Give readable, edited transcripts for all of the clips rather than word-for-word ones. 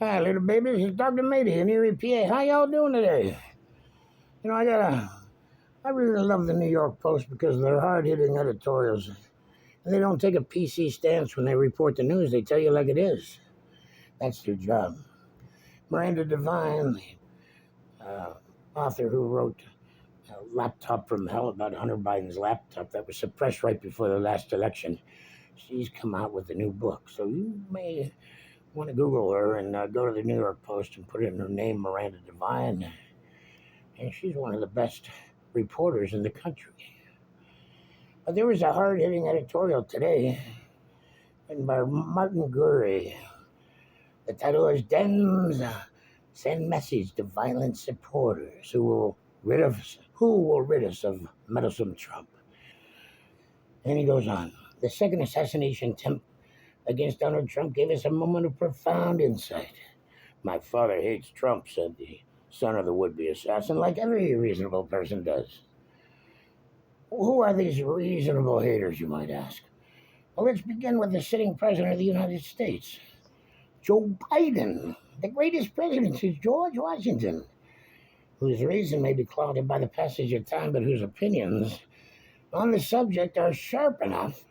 Hi, little babies. It's Dr. Matey in Erie, PA. How y'all doing today? You know, I really love the New York Post because of their hard-hitting editorials. And they don't take a PC stance when they report the news. They tell you like it is. That's their job. Miranda Devine, the author who wrote Laptop from Hell about Hunter Biden's laptop that was suppressed right before the last election, she's come out with a new book. So you may want to Google her and go to the New York Post and put in her name, Miranda Devine. And she's one of the best reporters in the country. But there was a hard-hitting editorial today written by Marina Gurri. The title is Dems Send Message to Violent Supporters Who will rid us of meddlesome Trump. And he goes on. The second assassination attempt against Donald Trump gave us a moment of profound insight. My father hates Trump, said the son of the would-be assassin, like every reasonable person does. Who are these reasonable haters, you might ask? Well, let's begin with the sitting president of the United States, Joe Biden, the greatest president since George Washington, whose reason may be clouded by the passage of time, but whose opinions on the subject are sharp enough.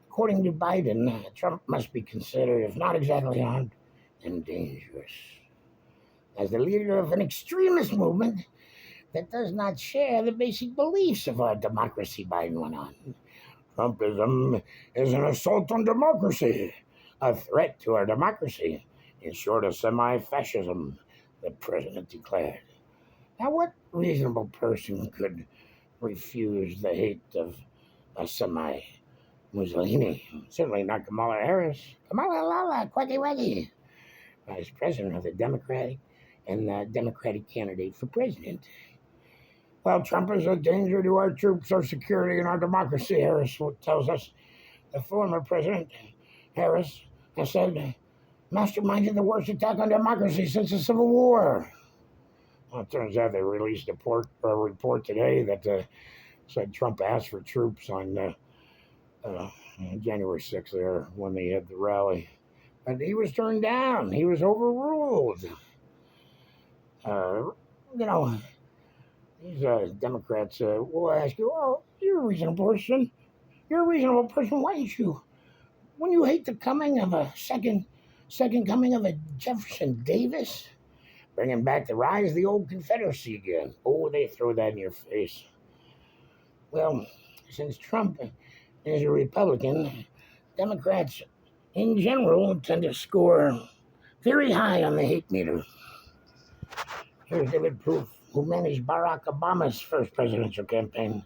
According to Biden, Trump must be considered, if not exactly armed, then dangerous. As the leader of an extremist movement that does not share the basic beliefs of our democracy, Biden went on. Trumpism is an assault on democracy, a threat to our democracy, in short, a semi-fascism, the president declared. Now, what reasonable person could refuse the hate of a semi-Mussolini? Certainly not Kamala Harris. Kamala Lala, Quacky Waggy, vice president of the Democratic and the Democratic candidate for president. Well, Trump is a danger to our troops, our security, and our democracy, Harris tells us. The former president, Harris, has said, masterminded the worst attack on democracy since the Civil War. Well, it turns out they released a report today that said Trump asked for troops on January 6th there when they had the rally. But he was turned down. He was overruled. These Democrats will ask you, oh, you're a reasonable person. You're a reasonable person. Why don't you, when you hate the coming of a second coming of a Jefferson Davis, bringing back the rise of the old Confederacy again? Oh, they throw that in your face. Well, since Trump is a Republican, Democrats in general tend to score very high on the hate meter. Here's David Proof, who managed Barack Obama's first presidential campaign.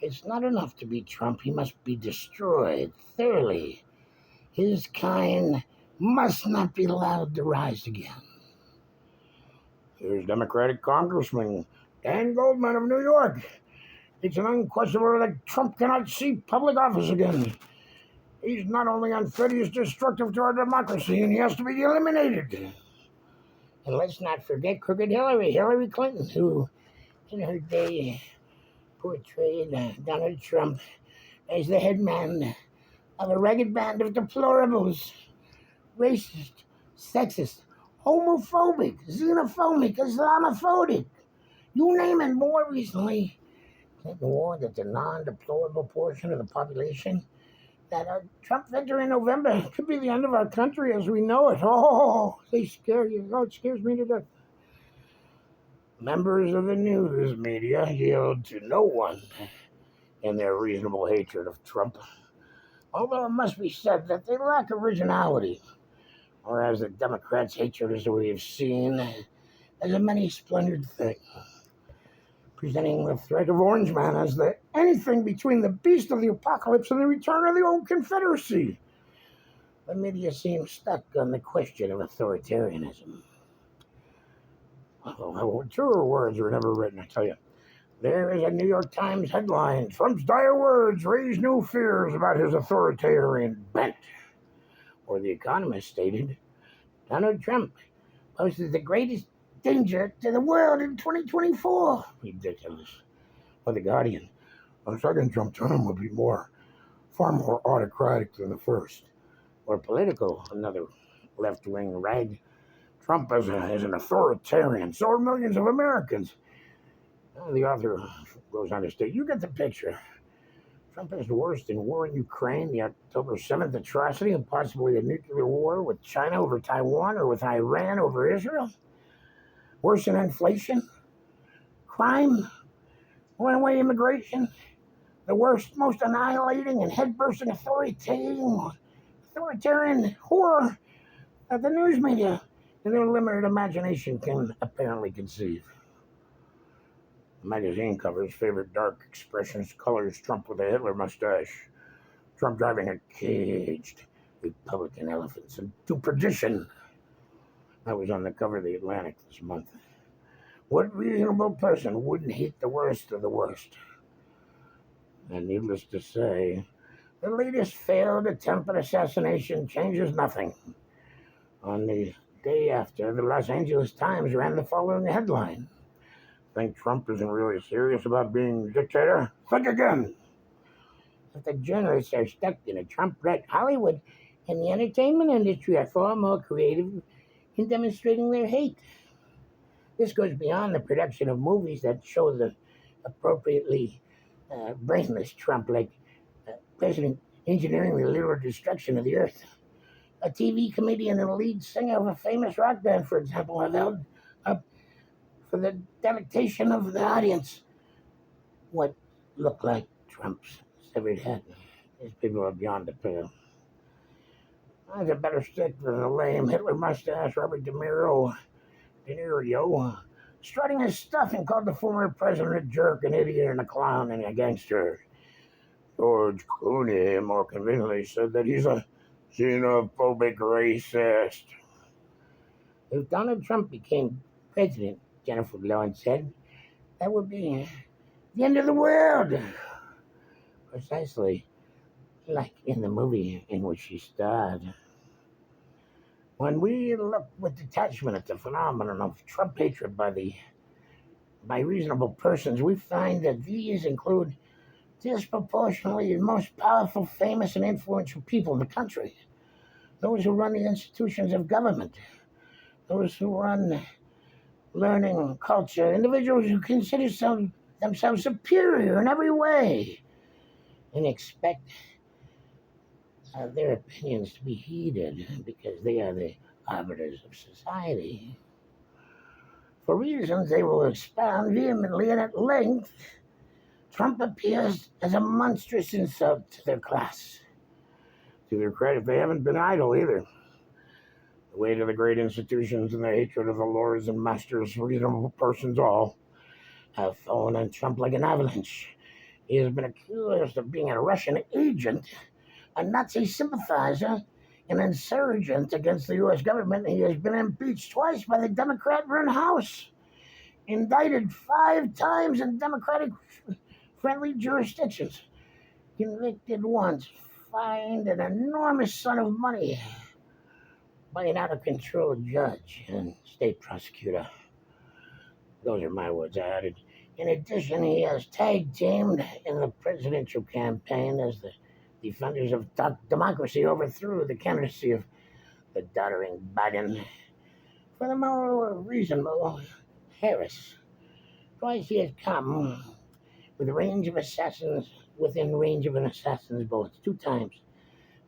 It's not enough to beat Trump. He must be destroyed thoroughly. His kind must not be allowed to rise again. Here's Democratic Congressman Dan Goldman of New York. It's an unquestionable that Trump cannot see public office again. He's not only unfit, he's destructive to our democracy, and he has to be eliminated. And let's not forget crooked Hillary Clinton, who in her day portrayed Donald Trump as the head man of a ragged band of deplorables, racist, sexist, homophobic, xenophobic, Islamophobic, you name it. More recently, Clinton warned that the non-deplorable portion of the population that Trump victory in November could be the end of our country as we know it. Oh, they scare you. Oh, it scares me to death. Members of the news media yield to no one in their reasonable hatred of Trump, although it must be said that they lack originality, whereas the Democrats' hatred, as we have seen, is a many-splendored thing, presenting the threat of Orange Man as the anything between the beast of the apocalypse and the return of the old Confederacy. The media seems stuck on the question of authoritarianism. Truer words were never written, I tell you. There is a New York Times headline, Trump's dire words raise new fears about his authoritarian bent. Or The Economist stated, Donald Trump poses the greatest danger to the world in 2024. Ridiculous. Or The Guardian, a second Trump term would be far more autocratic than the first. Or Political, another left-wing rag, Trump is an authoritarian. So are millions of Americans. The author goes on to state, you get the picture. Trump is the worst in war in Ukraine, the October 7th atrocity, and possibly a nuclear war with China over Taiwan or with Iran over Israel. Worse than inflation, crime, runaway immigration, the worst, most annihilating and head-bursting authoritarian horror that the news media and their limited imagination can apparently conceive. The magazine covers favorite dark expressions, colors, Trump with a Hitler mustache, Trump driving a caged Republican elephants into perdition. That was on the cover of the Atlantic this month. What reasonable person wouldn't hate the worst of the worst? And needless to say, the latest failed attempt at assassination changes nothing. On the day after, the Los Angeles Times ran the following headline. Think Trump isn't really serious about being dictator? Think again. If the journalists are stuck in a Trump-led Hollywood and the entertainment industry are far more creative in demonstrating their hate. This goes beyond the production of movies that show the appropriately brainless Trump, like President engineering the literal destruction of the earth. A TV comedian and a lead singer of a famous rock band, for example, have held up for the delectation of the audience what looked like Trump's severed head. These people are beyond the pale. That's a better stick than a lame Hitler mustache Robert De Niro strutting his stuff and called the former president a jerk, an idiot, and a clown, and a gangster. George Clooney more conveniently said that he's a xenophobic racist. If Donald Trump became president, Jennifer Lawrence said, that would be the end of the world. Precisely like in the movie in which she starred. When we look with detachment at the phenomenon of Trump hatred by reasonable persons, we find that these include disproportionately the most powerful, famous, and influential people in the country. Those who run the institutions of government, those who run learning, culture, individuals who consider themselves superior in every way and expect their opinions to be heeded because they are the arbiters of society. For reasons they will expound vehemently and at length, Trump appears as a monstrous insult to their class. To their credit, they haven't been idle either. The weight of the great institutions and the hatred of the lords and masters, reasonable persons all, have fallen on Trump like an avalanche. He has been accused of being a Russian agent, a Nazi sympathizer, an insurgent against the U.S. government. He has been impeached twice by the Democrat-run House, indicted 5 times in Democratic-friendly jurisdictions, convicted once, fined an enormous sum of money by an out-of-control judge and state prosecutor. Those are my words, I added. In addition, he has tag-teamed in the presidential campaign as the defenders of democracy overthrew the candidacy of the doddering Biden for the more reasonable Harris. Twice he has come with range of assassins, within range of an assassin's bullets, 2 times,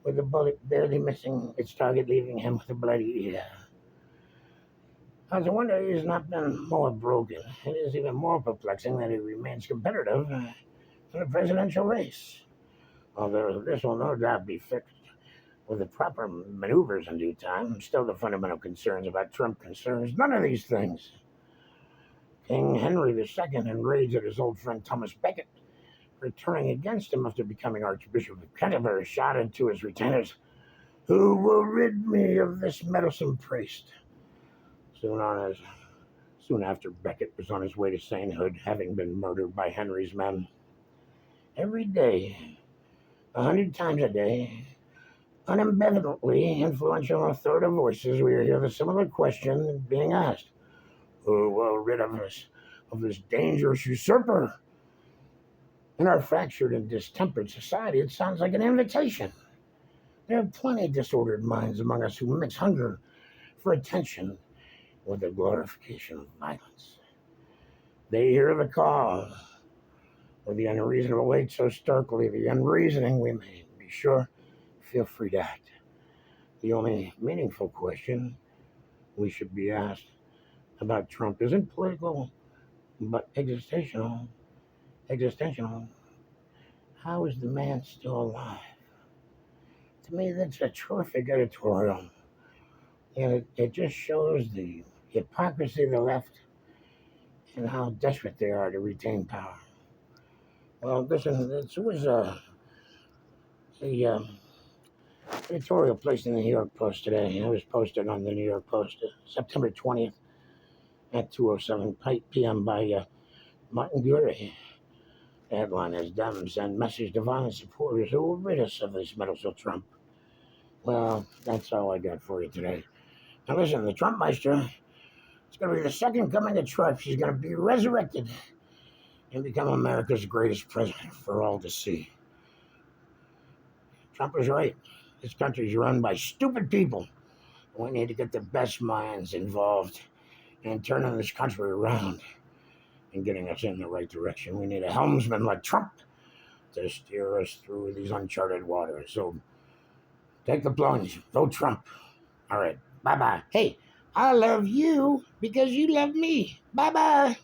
with the bullet barely missing its target, leaving him with a bloody ear. I was wondering he has not been more broken. It is even more perplexing that he remains competitive in the presidential race. Although this will no doubt be fixed with the proper maneuvers in due time, still the fundamental concerns about Trump concerns none of these things. King Henry II, enraged at his old friend Thomas Becket for turning against him after becoming Archbishop of Canterbury, shouted to his retainers, "Who will rid me of this meddlesome priest?" Soon after, Becket was on his way to sainthood, having been murdered by Henry's men. Every day, 100 times a day, unambivalently influential and authoritative voices, we hear the similar question being asked. Who will rid of us of this dangerous usurper? In our fractured and distempered society, it sounds like an invitation. There are plenty of disordered minds among us who mix hunger for attention with the glorification of violence. They hear the call with the unreasonable weight so starkly, the unreasoning we may be sure, feel free to act. The only meaningful question we should be asked about Trump isn't political, but existential. Existential. How is the man still alive? To me, that's a terrific editorial. And it just shows the hypocrisy of the left and how desperate they are to retain power. Well, listen, this was a editorial placed in the New York Post today. It was posted on the New York Post September 20th at 2:07 p.m. by Martin Gurri. The headline is Dems send message to violent supporters who will rid us of this meddlesome Trump. Well, that's all I got for you today. Now listen, the Trump Meister, it's going to be the second coming of Trump. She's going to be resurrected and become America's greatest president for all to see. Trump was right. This country's run by stupid people. We need to get the best minds involved in turning this country around and getting us in the right direction. We need a helmsman like Trump to steer us through these uncharted waters. So take the plunge. Vote Trump. All right. Bye-bye. Hey, I love you because you love me. Bye-bye.